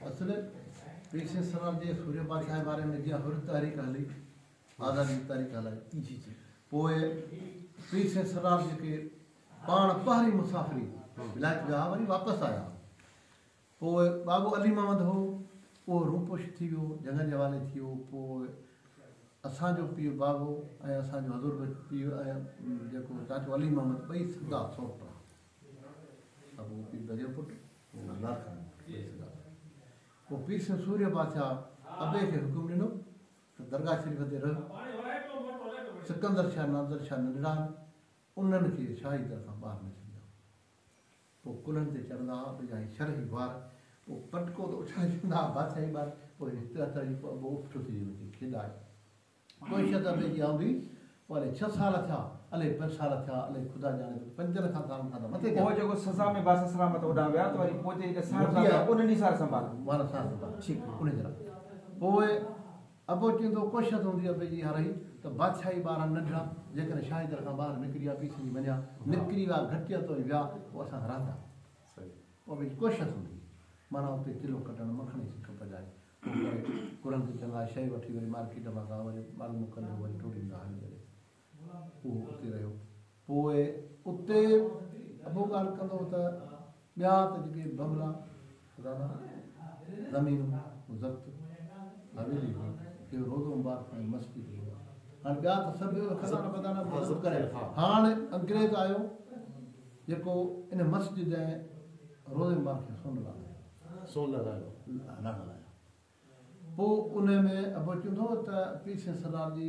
असल पीर सरार जे सूर्य बादशाह जे बारे में जीअं हुर तारीख़ हली आज़ादी तारीख़ हलाई पोइ पीर सरार जेके पाण पहिरीं मुसाफ़िरी विलायत विया वरी वापसि आया पोइ बाबू अली मोहम्मद हो उहो रूपोश थी वियो जंग जे हवाले थी वियो पोइ असांजो पीउ बाबू ऐं असांजो हज़ूर पीउ ऐं जेको चाचो अली मोहम्मद ॿई सॻा सौट अबू पीर जो पुटु पोइ पीर सूर्य बादशाह अबे खे हुकुम ॾिनो त दरगाह शरीफ़ ते रह सिकंदर शाह नादर शाह नंढड़ा उन्हनि खे शाही तरफ़ां ॿार न थींदा पोइ कुलनि ते चढ़ंदा हुआ भई शरही वार पोइ पटको त उछाईंदा बादशाही ॿार पोइ उठो थी वञे खिलाए कोई शत जी आऊंदी पोइ 6 साल थिया अलाए 5 साल थिया अलाए ख़ुदा ॼाणे 5 सालनि खां मथे पोइ जेको सज़ा में बादशाह सलामत होॾां विया त वरी पोइ उन साल संभाल वारा साल ठीकु उन जरा पोइ अबो चवंदो कोशिश हूंदी आहे भई इहा रही त बादशाही ॿार नंढड़ा जेकॾहिं शाही तरह खां ॿाहिरि निकिरी विया पीस वञा निकिरी विया घटिया तो विया पोइ असां रहंदा पोइ भई कोशिश हूंदी माना उते किलो कढणु मखणी सिक पजाए कुरनि ते चङा शइ वठी वरी मार्केट मां खां वरी माण्हू मोकिलियो वरी टोड़ींदा हली करे उहो उते रहियो पोइ उते अबो ॻाल्हि कंदो त ॿिया त जेके बंगला ज़मीनूं ज़ब्त हवेली इहो रोज़ो मुबारक ऐं मस्जिद हाणे ॿिया त सभु खज़ाना वज़ाना करे हाणे अंग्रेज़ आयो जेको इन मस्जिद ऐं रोज़े मुबारक खे सोन लॻायो पोइ उन में अबो चवंदो त पीर सरदार जी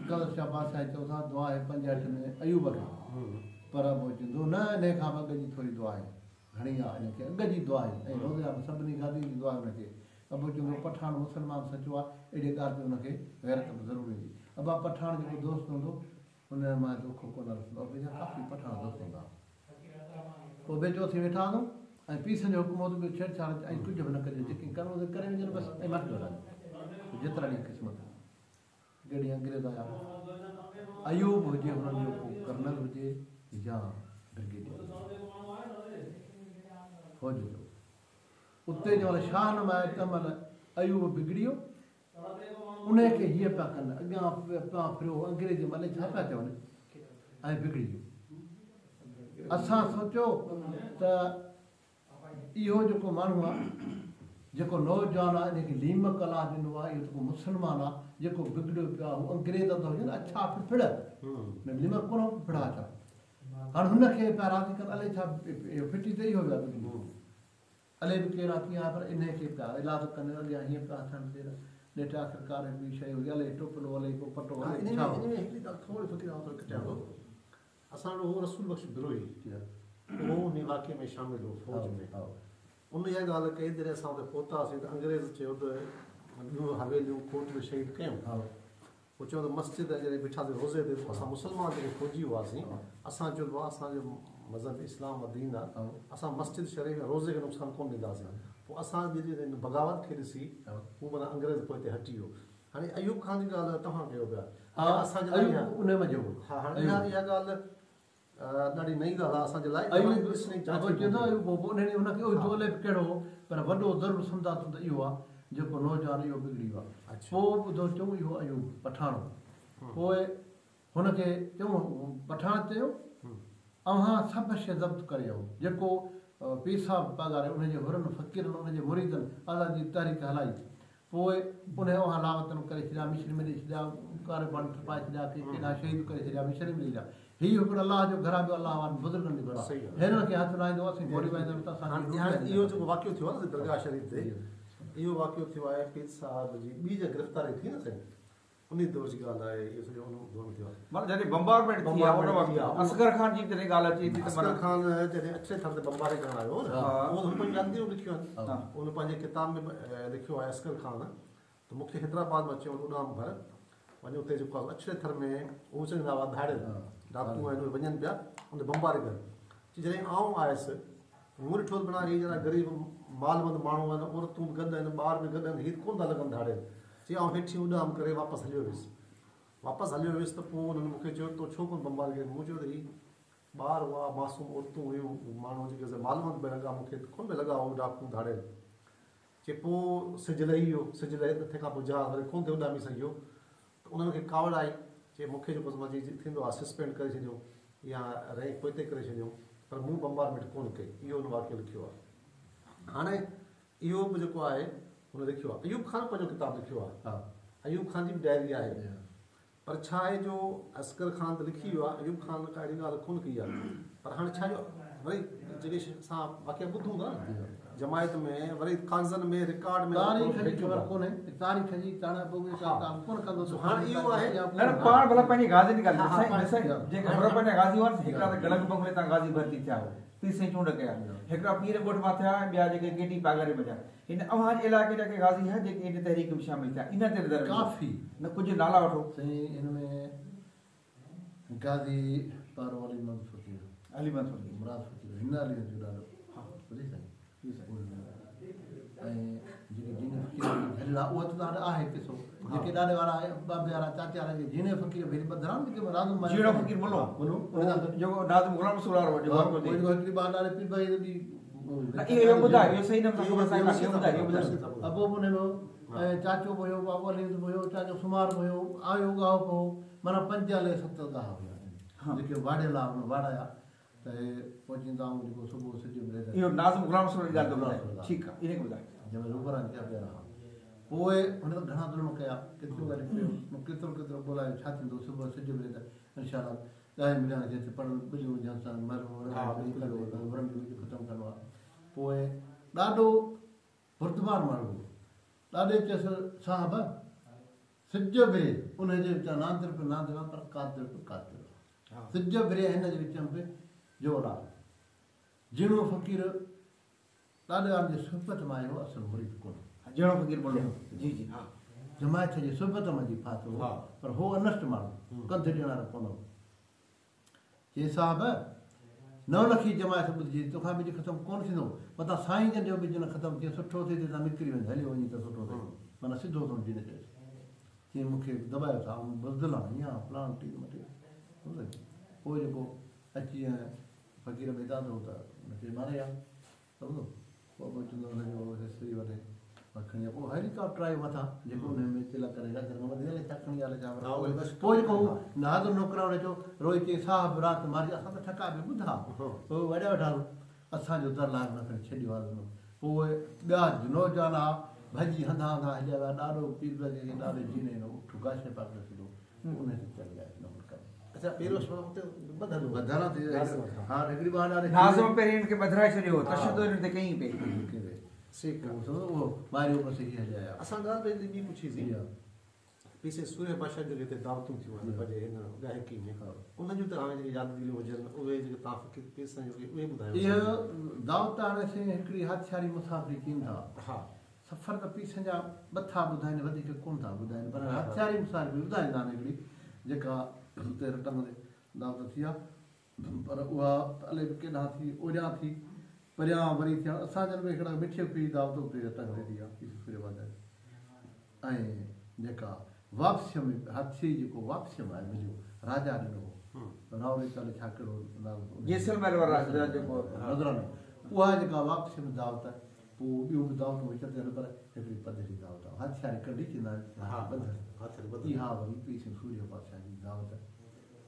गलत शाह बादशाह चओ था दुआ आहे 65 में अयूब खे पर अबो चवंदो न इन खां अॻु जी थोरी दुआ आहे घणी आहे इनखे अॻु जी दुआ आहे ऐं रोज़े सभिनी गादी जी दुआ हुनखे अबो चवंदो पठान मुस्लमान सचो आहे अहिड़े ॻाल्हि ते हुनखे गैरत ज़रूरी हुई अबा पठान जेको दोस्त हूंदो हुन मां दुखो कोन रखंदो काफ़ी पठान दोस्त हूंदा पोइ बेचो थी वेठा हूंदो ऐं पीसनि जो हुकुम बि छेड़छाड़ ऐं कुझु बि न कजे जेके करिणो हुजे करे वञनि बसि ऐं मट जेतिरा ॾींहं क़िस्मत कहिड़ी अंग्रेज़ आया अयूब हुजे हुननि जो को कर्नल हुजे या ब्रिगेडियर फौज जो उते जो महिल शाह नमाए तंहिं महिल अयूब बिगड़ियो उनखे हीअ पिया कनि अॻियां पिया फिरियो अंग्रेज महिल छा पिया चवनि ऐं बिगड़ी वियो असां सोचियो त इहो जेको माण्हू आहे जेको नौजवान आहे इनखे लीम कला ॾिनो आहे इहो जेको मुस्लमान आहे जेको बिगड़ियो पियो आहे उहो अंग्रेज़ त हुजे न अच्छा फिड़ लीम कोन फिड़ा छा हाणे हुनखे पिया राज़ी कनि अलाए छा फिटी त इहो वियो आहे अलाए बि कहिड़ा कीअं आहे पर इनखे पिया इलाज कनि अॻियां हीअं पिया थियनि नेठि आख़िरकार ॿी शइ हुई अलाए टोपलो अलाए को पटो असां उहो रसूल बख़्श बिरोही उहो उन वाक़े में शामिल हो फौज में उन इहा ॻाल्हि कई जॾहिं असां हुते पहुतासीं त अंग्रेज़ चयो त हवेलियूं कोट में शहीद कयूं पोइ चयो त मस्जिद जॾहिं बीठासीं रोज़े ते असां मुस्लमान जेके फौजी हुआसीं असां चयो आहे असांजो मज़हब इस्लाम दीन आहे असां मस्जिद शरीफ़ रोज़े खे नुक़सानु कोन ॾींदासीं पोइ असां बग़ावत खे ॾिसी हू माना अंग्रेज़ पोइ हिते हटी वियो हाणे अयूब खान जी ॻाल्हि तव्हां कयो पिया इहा ॻाल्हि ॾाढी नई ॻाल्हि आहे असांजे लाइ कहिड़ो पर वॾो ज़रूरु सम्झा थो त इहो आहे जेको नौजवान इहो बिगड़ी वियो आहे पोइ ॿुधो चऊं इहो अयूब पठाण पोइ हुनखे चऊं पठाण चयो अव्हां सभु शइ ज़ब्त करे वियो जेको पैसा पघारे उनजे हुरनि फ़क़ीरनि उनजे मुरीदनि आज़ादी जी तारीख़ हलाई पोइ उन लावतन करे छॾिया मिश्री में ॾेई छॾिया कारे पाणी पाए छॾिया केॾा शहीद करे छॾिया मिश्री में ॾेई छॾिया हीउ हिकिड़ो अलाह जो घर आहे ॿियो अलाह वारनि बुज़ुर्गनि जो घर आहे हिननि खे हथु लाहींदो असीं गोरी पाईंदा इहो जेको वाक़ियो थियो आहे न दरगाह शरीफ़ ते इहो वाक़ियो थियो आहे पीर साहिब जी ॿी जे गिरफ़्तारी थी न साईं उन दौर जी ॻाल्हि आहे इहो सॼो दौर थियो आहे माना जॾहिं बम्बारमेंट थी आहे उन वक़्तु असगर खान जी जॾहिं ॻाल्हि अचे थी त असगर खान जॾहिं अछे थर ते बम्बारी करणु आयो न उहो हुन पंहिंजी अंदियूं लिखियूं आहिनि उन पंहिंजे किताब में लिखियो आहे असगर खान त मूंखे हैदराबाद में अची उॾाम भर वञो उते जेको आहे अछे थर में उहो चवंदा हुआ धाड़ियल डाकू आहिनि उहे वञनि पिया उन बम्बारी कनि जॾहिं आऊं आयुसि मूं ॾिठो त हीअ ॼणा ग़रीब मालवंद माण्हू आहिनि औरतूं बि गॾु आहिनि ॿार बि गॾु आहिनि हीअ कोन था लॻनि धाड़ियल चई आउं हेठि उॾाम करे वापसि हलियो वियुसि त पोइ उन्हनि मूंखे चयो तो छो कोन बम्बारी कई मूं चयो त ॿार हुआ मासूम औरतूं हुयूं माण्हू जेके मालूमात में लॻा मूंखे कोन पिया लॻा उहो डाकू धाड़े चे पोइ सिज लही वियो सिज लहे तंहिं खां पोइ जा वरी कोन थियो उॾामी सघियो त उन्हनि खे कावड़ आई चे मूंखे जेको सम्झी थींदो आहे सस्पेंड करे छॾियो या रैंक पोइते करे छॾियो पर मूं बम्बारमेंट कोन कई इहो उन वाक्य लिखियो आहे हाणे इहो बि जेको आहे हुन लिखियो आहे अयूब ख़ान पंहिंजो किताबु लिखियो आहे अयूब ख़ान जी बि डायरी आहे पर छा आहे जो असगर ख़ान त लिखी वियो आहे अयूब ख़ान का अहिड़ी ॻाल्हि कोन कई आहे पर हाणे छा जो वरी जेके असां वाक़िया ॿुधूं था न जमायत में वरी कागज़नि में रिकॉर्ड में तारीख़ जी ख़बर कोन्हे तारीख़ जी ताणे पोइ काम कोन कंदो हाणे इहो आहे न पाण भला पंहिंजी गाज़ी निकाल जेके ख़बर पंहिंजा गाज़ी हुआ हिकिड़ा त गलत बंगले तां गाज़ी भर्ती थिया पीर साईं चूंड कया हिकिड़ा पीर ॻोठ मां थिया ॿिया जेके गेटी पागरे में थिया हिन अव्हां जे इलाइक़े जा के गाज़ी है जेके इन तहरीक में शामिल थिया इन ते नज़र काफ़ी न कुझु नाला वठो साईं हिन में गाज़ी पारवाली मंसूर थी अली मंसूर मुराद फकीर हिन अली जो ॾाढो ॿुधी साईं ऐं जेके जीने फ़क़ीर झलिला उहा त ॾाढा आहे किसो जेके ॾाढे वारा बाबे वारा चाचे वारा जे जीने फ़क़ीर भेरी ॿधरा जेके राज़म जीणो फ़क़ीर मुल्लो जेको नाज़िम गुलाम रसूल वारो हिकिड़ी ॿार ॾाढे पीर भाई बि इहो ॿुधायो इहो सही नमूने ख़बर साईं ॿुधायो अबो बि हुयो ऐं चाचो बि हुयो बाबू अली बि हुयो चाचो सुमार बि हुयो आयो गाहो पोइ माना 5 अलाए 7 गाह हुया जेके वाड़ियला वाड़ाया त पहुचींदा आहियूं जेको सुबुह सिज में इहो नाज़िम गुलाम रसूल जी ॻाल्हि ॿुधायो ठीकु आहे इने ॿुधायो जंहिंमें रूबरनि कया पिया रहा पोइ हुन त घणा ज़ुल्म कया केतिरो ॻाल्हि कयो केतिरो ॻोल्हायो छा थींदो सुबुह सिज में त इनशा ॾह मिलियन जेतिरे पढ़नि ॿिलियूं हुजनि सां ख़तमु कंदो आहे पोइ ॾाढो बुर्दबार माण्हू ॾाढे चयसि साहब सिज बिरे उनजे विच नांदर पे नांदर पर कादिर पे कादिर सिज बिरे हिन जे विच में जोर आहे जीणो फ़क़ीर ॾाढे आम जी सुबत मां आयो असुलु मुरीद कोन्हे जीणो फ़क़ीर बोलो जी जी हा जमायत जी सुबत मां जी फातो पर हो अनष्ट माण्हू कंध ॾियण वारो कोन हो चई साहब 9 लख जी जमायत ॿुधिजी तोखां बि ख़तमु कोन थींदो मथां साईं जन जो बि जन ख़तमु थिए सुठो थिए त निकिरी वेंदो हली वञी त सुठो थिए माना सिधो थो जीने चएसि चई मूंखे दॿायो था ऐं बुज़दिल आहे ईअं प्लान टी मटे पोइ जेको अची फ़क़ीर बेदा थो त हुनखे मारे आहे सम्झो पोइ चवंदो हुनजो हिस्ट्री वठे खणी पोइ हेलीकॉप्टर आयो मथां जेको हुन में तिलक करे छा खणी हले छा पोइ जेको नाज़ नौकरा हुन चयो रोई चई साहब राति मारी असां त ठका बि ॿुधा पोइ वॾा वेठा असांजो दर लाग न करे छॾियो आहे पोइ ॿिया नौजवान आहे भॼी हंधा हंधा हलिया विया ॾाढो पीर जेके ॾाढे जीने उठ गाशे पाक सिधो उन ते चढ़ी विया अच्छा पहिरियों ॿधल हा हिकिड़ी बार नाज़िम पहिरीं हिनखे ॿधाए छॾियो तशद्दुद हिन ते कई पई उहो मारियो बसि इहे हलिया असां ॻाल्हि पंहिंजी ॿी पुछीसीं पीसे सूर्य पाशा जो हिते दावतूं थियूं आहिनि भॼे हिन गायकी में उन जूं त हाणे जेके यादगिरियूं हुजनि उहे जेके तव्हां पेसा उहे ॿुधायो इहा दावत हाणे साईं हिकिड़ी हथियारी मुसाफ़िरी कनि था हा सफ़र त पीसनि जा ॿ ॿुधाइनि वधीक कोन था ॿुधाइनि पर हथियारी मुसाफ़िरी ॿुधाईंदा आहिनि हिकिड़ी जेका हुते रटंग दावत थी आहे पर उहा अलाए केॾांहुं थी ओॾियां थी परियां वरी थिया असांजनि में हिकिड़ा मिठे पीउ दावत उते रटंग थी आहे ऐं जेका वापसीअ में हादसे जेको वापसीअ में आहे मुंहिंजो राजा ॾिनो रावड़ी साल छा कहिड़ो जैसलमेर वारा जेको नज़र में उहा जेका वापसीअ में दावत आहे पोइ ॿियूं बि दावतूं विच ते पर हिकिड़ी पधरी दावत आहे हथियारी कढी चवंदा आहिनि इहा वरी पीउ सिंह सूर्य पातशाह जी दावत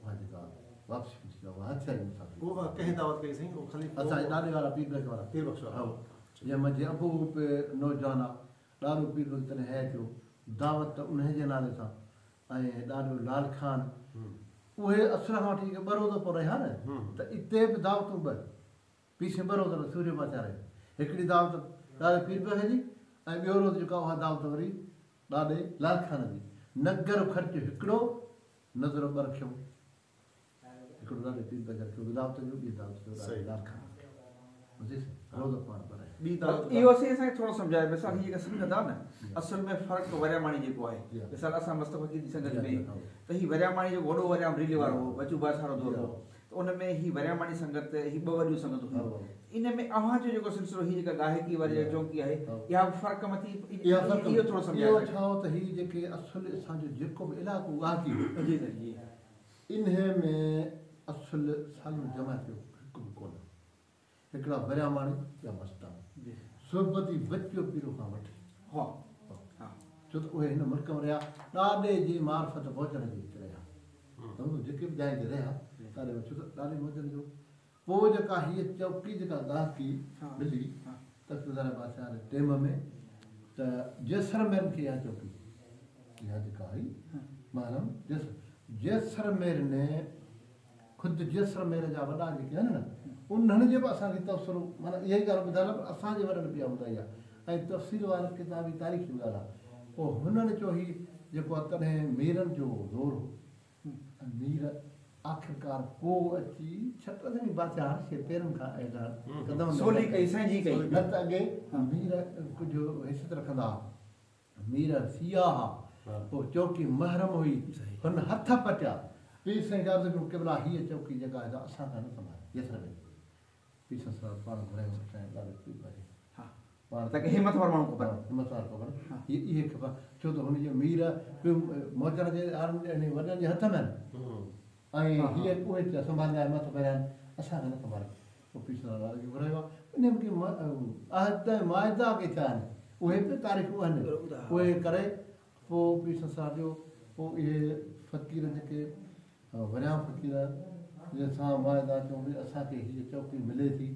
उहा जेका वापसी में थी आहे हथियारी मुसाफ़िरी उहा कंहिं दावत कई साईं ख़ाली असांजे ॾाॾे वारा पीर बख़ वारा पीर बख़्श हा जंहिंमें जे अबू नौजवान आहे ॾाढो पीर बख़ तॾहिं है थियो दावत त उनजे नाले सां ऐं ॾाढो लाल खान उहे असुर खां वठी ॿ रोज़ पोइ रहिया न त इते बि दावतूं ॿ पीसे ॿ रोज़ सूर्य पातशाह रहे हिकिड़ी दावत ॾाढे पीर बख़ जी ऐं ॿियो रोज़ जेका उहा दावत वरी ॾाढे लाल खान जी नगर ख़र्चु हिकिड़ो नज़र ॿ रखियो हिकिड़ो ॾाढे पीर बख़ रखियो दावत जो ॿी दावत लाल खान रोज़ पाण पर इहो असांखे थोरो सम्झाए मिसाल हीअ जेका सम्झंदा न असल में फ़र्क़ु वरियामाणी जेको आहे मिसाल असां मस्तफ़ी जी संगत में त हीअ वरियामाणी जो वॾो वरियाम रीले वारो हो बचू बादशाह दौर हो त उन में हीअ वरियामाणी संगत हीअ 2 वॾियूं संगतूं हुयूं इन में अव्हां जो जेको सिलसिलो हीअ जेका गायकी वारी चौकी आहे इहा फ़र्क़ु मथी इहो थोरो सम्झाए छा त हीअ जेके असुल असांजो जेको बि इलाइक़ो गायकी जी जी इन में असुल साल जमा थियो हिकु बि कोन हिकिड़ा वरिया माण्हू ॿिया मस्तान सोबती बच्चो पीरो खां वठी हा छो त उहे हिन मुल्क में रहिया ॾाॾे जी मार्फत पहुचण जे हिते रहिया सम्झो जेके बि जाइ ते रहिया ॾाढे छो त ॾाढे मौजनि जो पोइ जेका हीअ चौकी जेका गाहकी मिली तख़्तदार बादशाह जे टेम में त जैसलमेर खे इहा चौकी इहा जेका आई मालूम जैसलमेर ने ख़ुदि जैसलमेर जा वॾा जेके आहिनि न उन्हनि जे बि असांखे तबसरो माना इहा ई ॻाल्हि ॿुधाइण असांजे वॾनि बि इहा ॿुधाई आहे ऐं तफ़सील वारनि किताबी तारीख़ी ॻाल्हि आहे पोइ हुननि चयो ही जेको आहे तॾहिं मीरनि जो ज़ोर हो मीर आख़िरकार पोइ अची छटनि बादशाह हर्षे पेरनि खां कदम सोली कई साईं कई न त अॻे मीर कुझु हैसियत रखंदा मीर सियाह पोइ चौकी महरम हुई हुन हथ पटिया पीर साईं अर्ज़ु कयो केवल हीअ चौकी जेका आहे असां खां न संभाले जेतिरा में पीर साईं पाण घुरायो ॾाढो पीर आहे पाण तव्हांखे हिमत वारो माण्हू खपनि हिमत वारो खपनि इहे खपनि छो त हुनजो मीर मोजण जे वॾनि जे हथ में आहिनि ऐं हीअ उहे संभालंदा हिमत पहिरियां असांखे न संभाले पोइ पीर साईं घुरायो आहे इन्हनि खे आहद माइदा के थिया आहिनि उहे बि तारीख़ूं आहिनि उहे करे पोइ पीर साईं जो पोइ इहे फ़क़ीर जेके वरिया फ़क़ीर जंहिंसां वाइदा चऊं भई असांखे हीअ चौकी मिले थी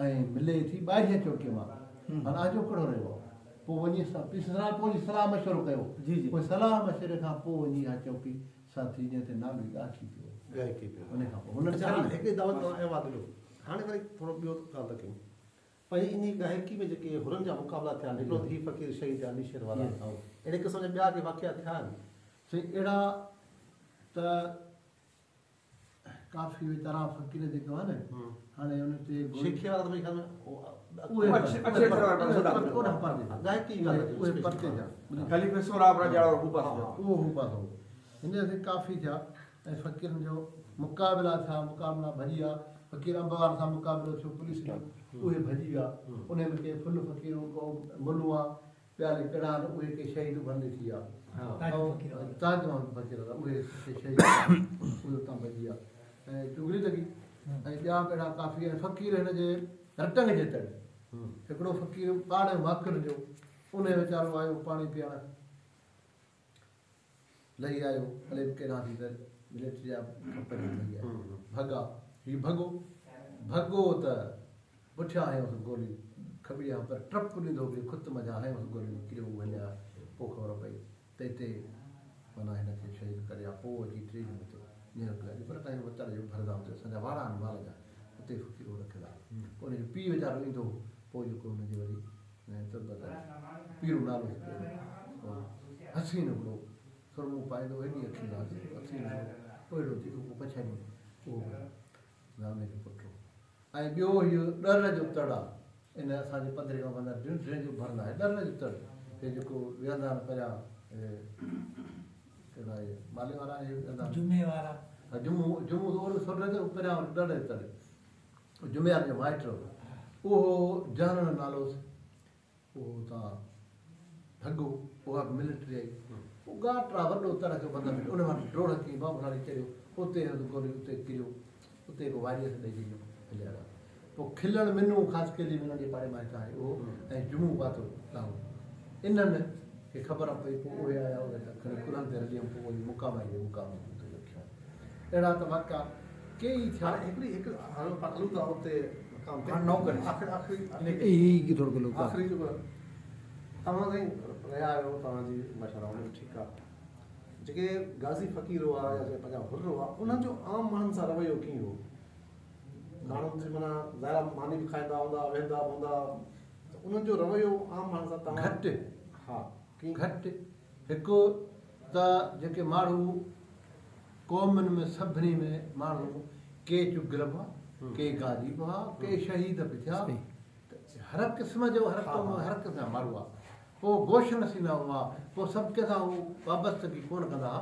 ऐं मिले थी ॿाहिरीं चौकीअ मां हाणे आजो कहिड़ो रहियो आहे पोइ वञी पीर साईं पोइ सलाह मशवरो कयो पोइ सलाह मशवरे खां पोइ वञी इहा चौकी साथी जंहिं ते नालो ई ॻाल्हि पियो गायकी पियो उन खां पोइ हुननि हिकिड़ी दावत ऐं वादिलो हाणे वरी थोरो ॿियो ॻाल्हि था कयूं पर इन गायकी में जेके हुरनि जा मुक़ाबला थिया आहिनि हिकिड़ो ही फ़क़ीर शहीद आहे निशर वारा अहिड़े क़िस्म जा ॿिया के वाक़िया थिया आहिनि साईं अहिड़ा त काफ़ी तरह फ़क़ीर जेको आहे न हाणे हुन ते शेखिया वारा त मुंहिंजे ख़्याल में गायकी उहे परते जा खलीफ़े सोराब राजा और हू पासो उहो हू पासो हिन ते काफ़ी थिया ऐं फ़क़ीरनि जो मुक़ाबिला थिया मुक़ाबिला भॼी विया फ़क़ीर अंब वारनि सां मुक़ाबिलो थियो पुलिस जो उहे भॼी विया उन में के फुल फ़क़ीरूं को मुलू आहे ॿिया कहिड़ा आहिनि उहे के शहीद बंदि थी विया ताजमहल फ़क़ीर उहे शहीद उहे उतां भॼी विया ऐं चुगली लॻी ऐं ॿिया अहिड़ा काफ़ी आहिनि फ़क़ीर हिन जे रटंग जे तड़े हिकिड़ो फ़क़ीर ॿार वाकिर जो उन वीचारो आयो पाणी पीअण लही आयो भले केॾां थी त मिलिट्री जा खपनि लही आयो भॻा हीउ भॻो भॻो त पुठियां हयोसि गोली खॿी आहे पर ट्रप ॾींदो बि खुत मज़ा हयोसि गोली किरियो वञा पोइ ख़बर पई त हिते माना हिनखे शहीद करे आहे पोइ अची टे ॾींहं थियो पर टाइम वतर जो भरदा हुते असांजा वारा आहिनि माल जा उते फ़क़ीरो रखंदा पोइ हुनजो पीउ वीचारो ईंदो पोइ जेको हुनजी वरी पीरो नालो हसीन हिकिड़ो सुरमो पाईंदो हेॾी अखियुनि हसीन पोइ हेॾो थी पोइ पछाड़ी उहो हुनजो पुटु ऐं ॿियो इहो डर जो तड़ आहे इन असांजे पंद्रहें खां 15 ड्रेन जो भरंदा आहे डर जो तड़ हे जेको वेहंदा आहिनि पहिरियां कहिड़ा इहे माले वारा जुमे वारा जुमो पहिरियां डर जो तड़ जुमेवार जो माइट उहो जानण नालो उहो हुतां भॻो उहा मिलिट्री आई उहो गाट्रा वॾो तड़ खे बंदि में उन मां ड्रोड़ की बाबू चढ़ियो उते गोली उते किरियो उते को वारियस ॾेई ॾिनो हलिया पोइ खिलण मिनू ख़ासि केली मिननि जे पाड़े मां हितां उहो ऐं जुमो पातो लाहौर इन्हनि खे ख़बर पई पोइ उहे आया उहे त खणी कुरनि ते हली पोइ वरी मुक़ाम आई मुक़ाम ते रखियो अहिड़ा त वाक़िया कई थिया हिकिड़ी हलूं था उते आख़िरी जेको तव्हां साईं रहिया आहियो तव्हांजी मशवरा हुन ठीकु आहे जेके गाज़ी फ़क़ीर हुआ या जेके पंहिंजा हुर हुआ उन्हनि जो आम माण्हुनि सां रवैयो कीअं हो माण्हुनि जे माना ज़ाहिर मानी बि खाईंदा हूंदा वेंदा हूंदा उन्हनि जो रवैयो आम माण्हुनि सां तव्हां घटि हा घटि हिकु त जेके माण्हू क़ौमुनि में सभिनी में माण्हू के चुगिल हुआ के गाज़ी हुआ के शहीद बि थिया हर क़िस्म जो हर क़ौम हर क़िस्म जा माण्हू आहे पोइ गोश नसीना हुआ पोइ सभु कंहिंसां हू वाबस्तगी कोन कंदा